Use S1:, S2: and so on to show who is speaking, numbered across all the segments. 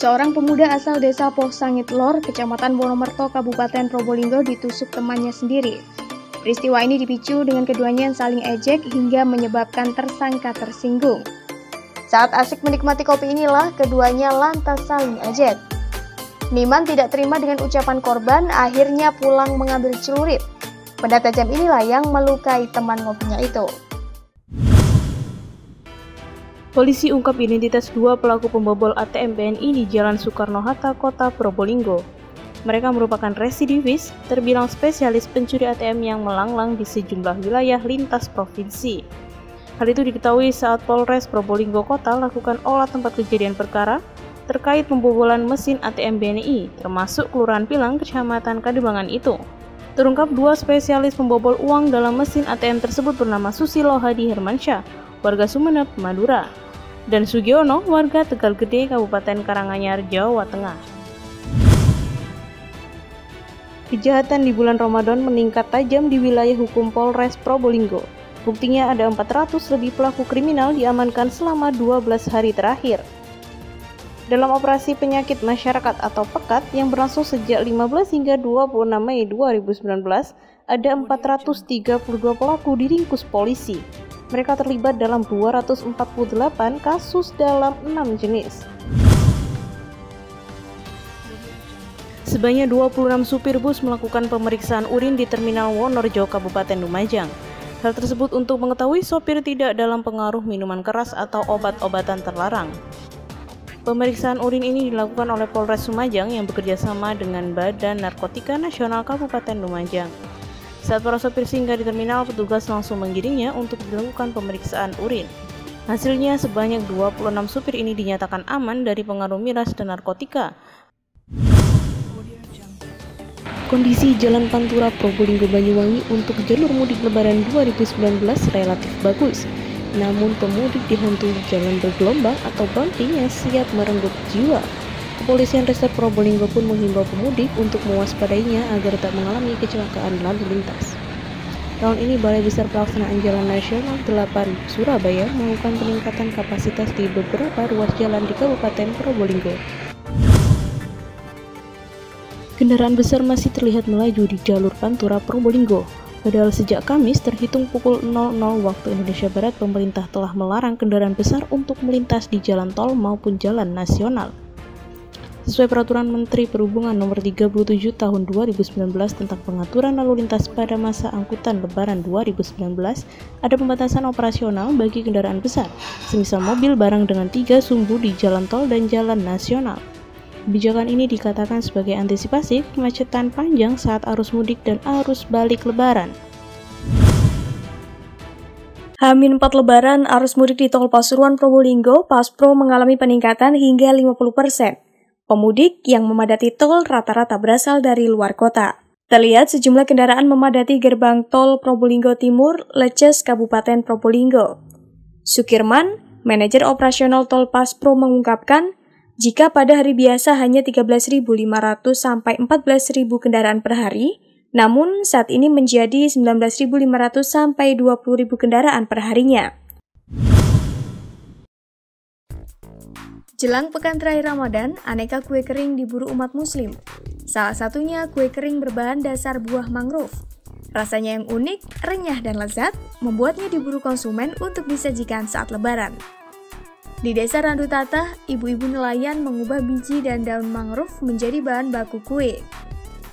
S1: Seorang pemuda asal desa Pohsangit Lor, Kecamatan Wonomerto, Kabupaten Probolinggo ditusuk temannya sendiri. Peristiwa ini dipicu dengan keduanya yang saling ejek hingga menyebabkan tersangka tersinggung. Saat asik menikmati kopi inilah keduanya lantas saling ejek. Niman tidak terima dengan ucapan korban, akhirnya pulang mengambil celurit. Benda tajam inilah yang melukai teman ngopinya itu.
S2: Polisi ungkap identitas dua pelaku pembobol ATM BNI di Jalan Soekarno-Hatta, Kota Probolinggo. Mereka merupakan residivis, terbilang spesialis pencuri ATM yang melanglang di sejumlah wilayah lintas provinsi. Hal itu diketahui saat Polres Probolinggo Kota lakukan olah tempat kejadian perkara terkait pembobolan mesin ATM BNI, termasuk Kelurahan Pilang, Kecamatan Kademangan itu. Terungkap dua spesialis pembobol uang dalam mesin ATM tersebut bernama Susilo Hadi Hermansyah, warga Sumeneb, Madura, dan Sugiono, warga Tegal Gede, Kabupaten Karanganyar, Jawa Tengah. Kejahatan di bulan Ramadan meningkat tajam di wilayah hukum Polres Probolinggo. Buktinya ada 400 lebih pelaku kriminal diamankan selama 12 hari terakhir. Dalam operasi penyakit masyarakat atau PEKAT yang berlangsung sejak 15 hingga 26 Mei 2019, ada 432 pelaku diringkus polisi. Mereka terlibat dalam 248 kasus dalam 6 jenis. Sebanyak 26 supir bus melakukan pemeriksaan urin di Terminal Wonorejo, Kabupaten Lumajang. Hal tersebut untuk mengetahui sopir tidak dalam pengaruh minuman keras atau obat-obatan terlarang. Pemeriksaan urin ini dilakukan oleh Polres Lumajang yang bekerja sama dengan Badan Narkotika Nasional Kabupaten Lumajang. Saat para sopir singgah di terminal, petugas langsung menggiringnya untuk dilakukan pemeriksaan urin. Hasilnya sebanyak 26 supir ini dinyatakan aman dari pengaruh miras dan narkotika. Kondisi Jalan Pantura Probolinggo Banyuwangi untuk jalur mudik Lebaran 2019 relatif bagus. Namun pemudik dihantui jalan bergelombang atau bumpy yang siap merenggut jiwa. Kepolisian Resort Probolinggo pun menghimbau pemudik untuk mewaspadainya agar tak mengalami kecelakaan lalu lintas. Tahun ini Balai Besar Pelaksanaan Jalan Nasional 8 Surabaya melakukan peningkatan kapasitas di beberapa ruas jalan di Kabupaten Probolinggo. Kendaraan besar masih terlihat melaju di jalur Pantura Probolinggo. Padahal sejak Kamis terhitung pukul 00 waktu Indonesia Barat, pemerintah telah melarang kendaraan besar untuk melintas di jalan tol maupun jalan nasional. Sesuai Peraturan Menteri Perhubungan Nomor 37 Tahun 2019 tentang pengaturan lalu lintas pada masa angkutan Lebaran 2019, ada pembatasan operasional bagi kendaraan besar, semisal mobil barang dengan 3 sumbu di jalan tol dan jalan nasional. Kebijakan ini dikatakan sebagai antisipasi kemacetan panjang saat arus mudik dan arus balik Lebaran.
S1: H-4 Lebaran, arus mudik di Tol Pasuruan Probolinggo, Paspro mengalami peningkatan hingga 50%. Pemudik yang memadati tol rata-rata berasal dari luar kota. Terlihat sejumlah kendaraan memadati gerbang tol Probolinggo Timur, Leces, Kabupaten Probolinggo. Sukirman, manajer operasional tol Paspro mengungkapkan, jika pada hari biasa hanya 13.500 sampai 14.000 kendaraan per hari, namun saat ini menjadi 19.500 sampai 20.000 kendaraan per harinya. Jelang pekan terakhir Ramadan, aneka kue kering diburu umat muslim. Salah satunya kue kering berbahan dasar buah mangrove. Rasanya yang unik, renyah dan lezat, membuatnya diburu konsumen untuk disajikan saat Lebaran. Di Desa Randu Tatah, ibu-ibu nelayan mengubah biji dan daun mangrove menjadi bahan baku kue.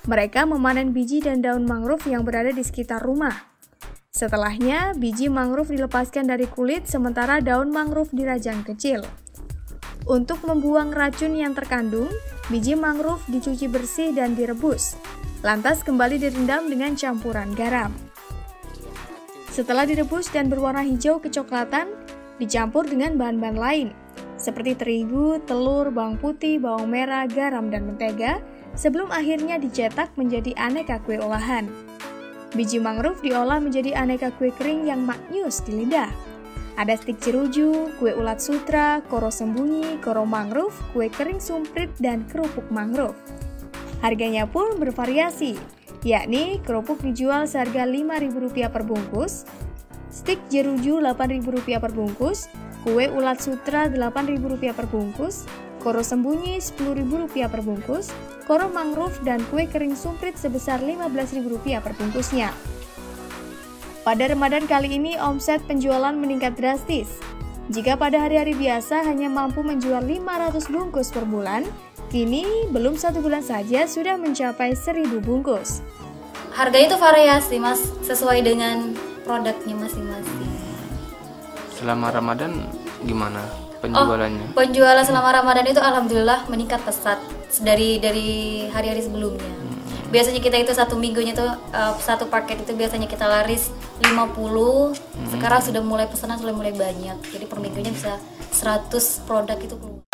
S1: Mereka memanen biji dan daun mangrove yang berada di sekitar rumah. Setelahnya, biji mangrove dilepaskan dari kulit sementara daun mangrove dirajang kecil. Untuk membuang racun yang terkandung, biji mangrove dicuci bersih dan direbus. Lantas kembali direndam dengan campuran garam. Setelah direbus dan berwarna hijau kecoklatan, dicampur dengan bahan-bahan lain, seperti terigu, telur, bawang putih, bawang merah, garam, dan mentega, sebelum akhirnya dicetak menjadi aneka kue olahan. Biji mangrove diolah menjadi aneka kue kering yang maknyus di lidah. Ada stik jeruju, kue ulat sutra, koro sembunyi, koro mangrove, kue kering sumprit, dan kerupuk mangrove. Harganya pun bervariasi, yakni kerupuk dijual seharga Rp5.000 per bungkus, stik jeruju Rp8.000 per bungkus, kue ulat sutra Rp8.000 per bungkus, koro sembunyi Rp10.000 per bungkus, koro mangrove dan kue kering sumprit sebesar Rp15.000 per bungkusnya. Pada Ramadan kali ini omset penjualan meningkat drastis. Jika pada hari-hari biasa hanya mampu menjual 500 bungkus per bulan, kini belum 1 bulan saja sudah mencapai 1.000 bungkus.
S3: Harganya itu variasi Mas, sesuai dengan produknya masing-masing.
S4: Selama Ramadan gimana penjualannya?
S3: Penjualan selama Ramadan itu alhamdulillah meningkat pesat dari hari-hari sebelumnya. Biasanya kita itu satu minggunya tuh satu paket itu biasanya kita laris 50. Sekarang sudah mulai pesanan mulai banyak. Jadi per minggunya bisa 100 produk itu keluar.